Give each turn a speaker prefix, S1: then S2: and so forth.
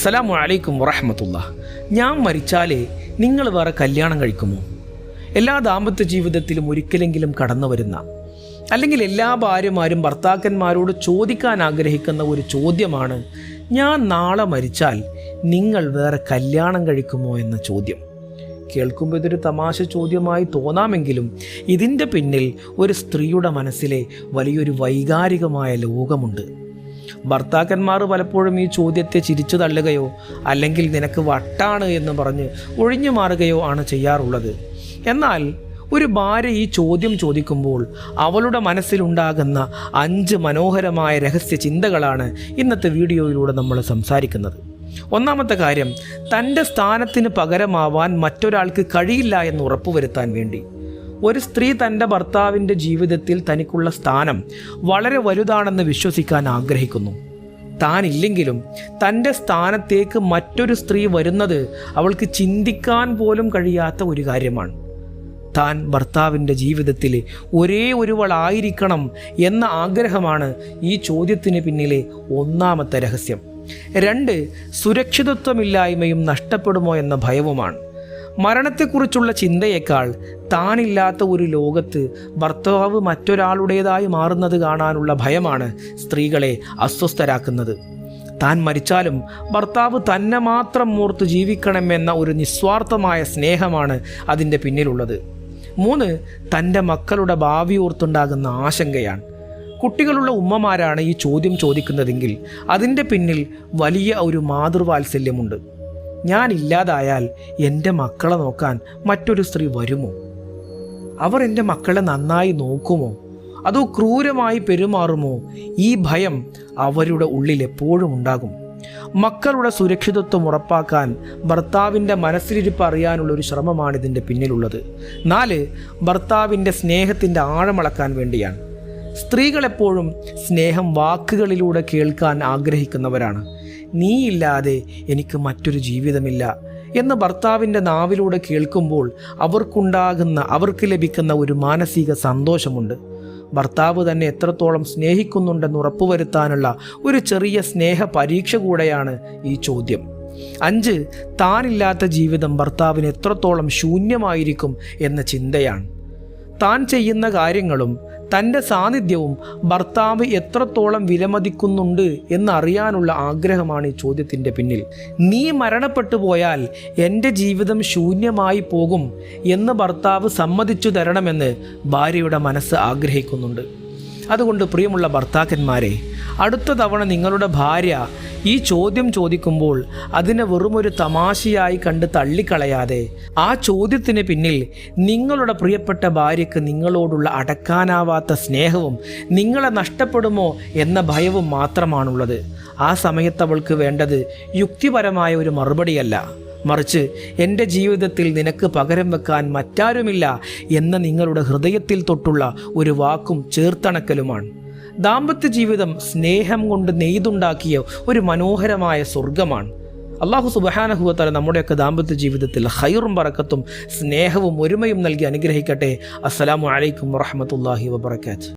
S1: അസ്സലാമു അലൈക്കും വറഹ്മത്തുള്ളാഹി. ഞാൻ മരിച്ചാലേ നിങ്ങൾ വേറെ കല്യാണം കഴിക്കുമോ? എല്ലാ ദാമ്പത്യ ജീവിതത്തിലും ഒരിക്കലെങ്കിലും കടന്നു വരുന്ന, അല്ലെങ്കിൽ എല്ലാ ഭാര്യമാരും ഭർത്താക്കന്മാരോട് ചോദിക്കാൻ ആഗ്രഹിക്കുന്ന ഒരു ചോദ്യമാണ്, ഞാൻ നാളെ മരിച്ചാൽ നിങ്ങൾ വേറെ കല്യാണം കഴിക്കുമോ എന്ന ചോദ്യം. കേൾക്കുമ്പോൾ ഇതൊരു തമാശ ചോദ്യമായി തോന്നാമെങ്കിലും ഇതിൻ്റെ പിന്നിൽ ഒരു സ്ത്രീയുടെ മനസ്സിലെ വലിയൊരു വൈകാരികമായ ലോകമുണ്ട്. ഭർത്താക്കന്മാർ പലപ്പോഴും ഈ ചോദ്യത്തെ ചിരിച്ചു തള്ളുകയോ അല്ലെങ്കിൽ നിനക്ക് വട്ടാണ് എന്ന് പറഞ്ഞ് ഒഴിഞ്ഞു മാറുകയോ ആണ് ചെയ്യാറുള്ളത്. എന്നാൽ ഒരു ഭാര്യ ഈ ചോദ്യം ചോദിക്കുമ്പോൾ അവളുടെ മനസ്സിലുണ്ടാകുന്ന 5 മനോഹരമായ രഹസ്യ ചിന്തകളാണ് ഇന്നത്തെ വീഡിയോയിലൂടെ നമ്മൾ സംസാരിക്കുന്നത്. ഒന്നാമത്തെ കാര്യം, തൻ്റെ സ്ഥാനത്തിന് പകരമാവാൻ മറ്റൊരാൾക്ക് കഴിയില്ല എന്ന് ഉറപ്പുവരുത്താൻ വേണ്ടി. ഒരു സ്ത്രീ തൻ്റെ ഭർത്താവിൻ്റെ ജീവിതത്തിൽ തനിക്കുള്ള സ്ഥാനം വളരെ വലുതാണെന്ന് വിശ്വസിക്കാൻ ആഗ്രഹിക്കുന്നു. താനില്ലെങ്കിലും തൻ്റെ സ്ഥാനത്തേക്ക് മറ്റൊരു സ്ത്രീ വരുന്നത് അവൾക്ക് ചിന്തിക്കാൻ പോലും കഴിയാത്ത ഒരു കാര്യമാണ്. താൻ ഭർത്താവിൻ്റെ ജീവിതത്തിൽ ഒരേ ഒരുവളായിരിക്കണം എന്ന ആഗ്രഹമാണ് ഈ ചോദ്യത്തിന് പിന്നിലെ ഒന്നാമത്തെ രഹസ്യം. 2, സുരക്ഷിതത്വമില്ലായ്മയും നഷ്ടപ്പെടുമോ എന്ന ഭയവുമാണ്. മരണത്തെക്കുറിച്ചുള്ള ചിന്തയേക്കാൾ താനില്ലാത്ത ഒരു ലോകത്ത് ഭർത്താവ് മറ്റൊരാളുടേതായി മാറുന്നത് കാണാനുള്ള ഭയമാണ് സ്ത്രീകളെ അസ്വസ്ഥരാക്കുന്നത്. താൻ മരിച്ചാലും ഭർത്താവ് തന്നെ മാത്രം ഓർത്ത് ജീവിക്കണമെന്ന ഒരു നിസ്വാർത്ഥമായ സ്നേഹമാണ് അതിൻ്റെ പിന്നിലുള്ളത്. 3, തൻ്റെ മക്കളുടെ ഭാവി ഓർത്തുണ്ടാകുന്ന ആശങ്കയാണ്. കുട്ടികളുള്ള ഉമ്മമാരാണ് ഈ ചോദ്യം ചോദിക്കുന്നതെങ്കിൽ അതിൻ്റെ പിന്നിൽ വലിയ ഒരു മാതൃവാത്സല്യമുണ്ട്. ഞാൻ ഇല്ലാതായാൽ എൻ്റെ മക്കളെ നോക്കാൻ മറ്റൊരു സ്ത്രീ വരുമോ? അവർ എൻ്റെ മക്കളെ നന്നായി നോക്കുമോ? അതോ ക്രൂരമായി പെരുമാറുമോ? ഈ ഭയം അവരുടെ ഉള്ളിൽ എപ്പോഴും ഉണ്ടാകും. മക്കളുടെ സുരക്ഷിതത്വം ഉറപ്പാക്കാൻ ഭർത്താവിൻ്റെ മനസ്സിലിരിപ്പ് അറിയാനുള്ള ഒരു ശ്രമമാണ് ഇതിൻ്റെ പിന്നിലുള്ളത്. 4, ഭർത്താവിൻ്റെ സ്നേഹത്തിൻ്റെ ആഴമളക്കാൻ വേണ്ടിയാണ്. സ്ത്രീകളെപ്പോഴും സ്നേഹം വാക്കുകളിലൂടെ കേൾക്കാൻ ആഗ്രഹിക്കുന്നവരാണ്. നീയില്ലാതെ എനിക്ക് മറ്റൊരു ജീവിതമില്ല എന്ന് ഭർത്താവിൻ്റെ നാവിലൂടെ കേൾക്കുമ്പോൾ അവർക്ക് ലഭിക്കുന്ന ഒരു മാനസിക സന്തോഷമുണ്ട്. ഭർത്താവ് തന്നെ എത്രത്തോളം സ്നേഹിക്കുന്നുണ്ടെന്ന് ഉറപ്പുവരുത്താനുള്ള ഒരു ചെറിയ സ്നേഹ പരീക്ഷ കൂടെയാണ് ഈ ചോദ്യം. 5, താനില്ലാത്ത ജീവിതം ഭർത്താവിന് എത്രത്തോളം ശൂന്യമായിരിക്കും എന്ന ചിന്തയാണ്. താൻ ചെയ്യുന്ന കാര്യങ്ങളും തൻ്റെ സാന്നിധ്യവും ഭർത്താവ് എത്രത്തോളം വിലമതിക്കുന്നുണ്ട് എന്നറിയാനുള്ള ആഗ്രഹമാണ് ഈ ചോദ്യത്തിൻ്റെ പിന്നിൽ. നീ മരണപ്പെട്ടു പോയാൽ എൻ്റെ ജീവിതം ശൂന്യമായി പോകും എന്ന് ഭർത്താവ് സമ്മതിച്ചു തരണമെന്ന് ഭാര്യയുടെ മനസ്സ് ആഗ്രഹിക്കുന്നുണ്ട്. അതുകൊണ്ട് പ്രിയമുള്ള ഭർത്താക്കന്മാരെ, അടുത്ത തവണ നിങ്ങളുടെ ഭാര്യ ഈ ചോദ്യം ചോദിക്കുമ്പോൾ അതിനെ വെറുമൊരു തമാശയായി കണ്ട് തള്ളിക്കളയാതെ ആ ചോദ്യത്തിന് പിന്നിൽ നിങ്ങളുടെ പ്രിയപ്പെട്ട ഭാര്യയ്ക്ക് നിങ്ങളോടുള്ള അടക്കാനാവാത്ത സ്നേഹവും നിങ്ങളെ നഷ്ടപ്പെടുമോ എന്ന ഭയവും മാത്രമാണുള്ളത്. ആ സമയത്ത് അവൾക്ക് വേണ്ടത് യുക്തിപരമായ ഒരു മറുപടിയല്ല, മറിച്ച് എൻ്റെ ജീവിതത്തിൽ നിനക്ക് പകരം വെക്കാൻ മറ്റാരുമില്ല എന്ന നിങ്ങളുടെ ഹൃദയത്തിൽ തൊട്ടുള്ള ഒരു വാക്കും ചേർത്തണക്കലുമാണ്. ദാമ്പത്യ ജീവിതം സ്നേഹം കൊണ്ട് നെയ്തുണ്ടാക്കിയ ഒരു മനോഹരമായ സ്വർഗമാണ്. അല്ലാഹു സുബ്ഹാനഹു വ തആല നമ്മുടെയൊക്കെ ദാമ്പത്യ ജീവിതത്തിൽ ഖൈറും ബറക്കത്തും സ്നേഹവും ഒരുമയും നൽകി അനുഗ്രഹിക്കട്ടെ. അസ്സലാമു അലൈക്കും വറഹ്മത്തുള്ളാഹി വബറകാതുഹു.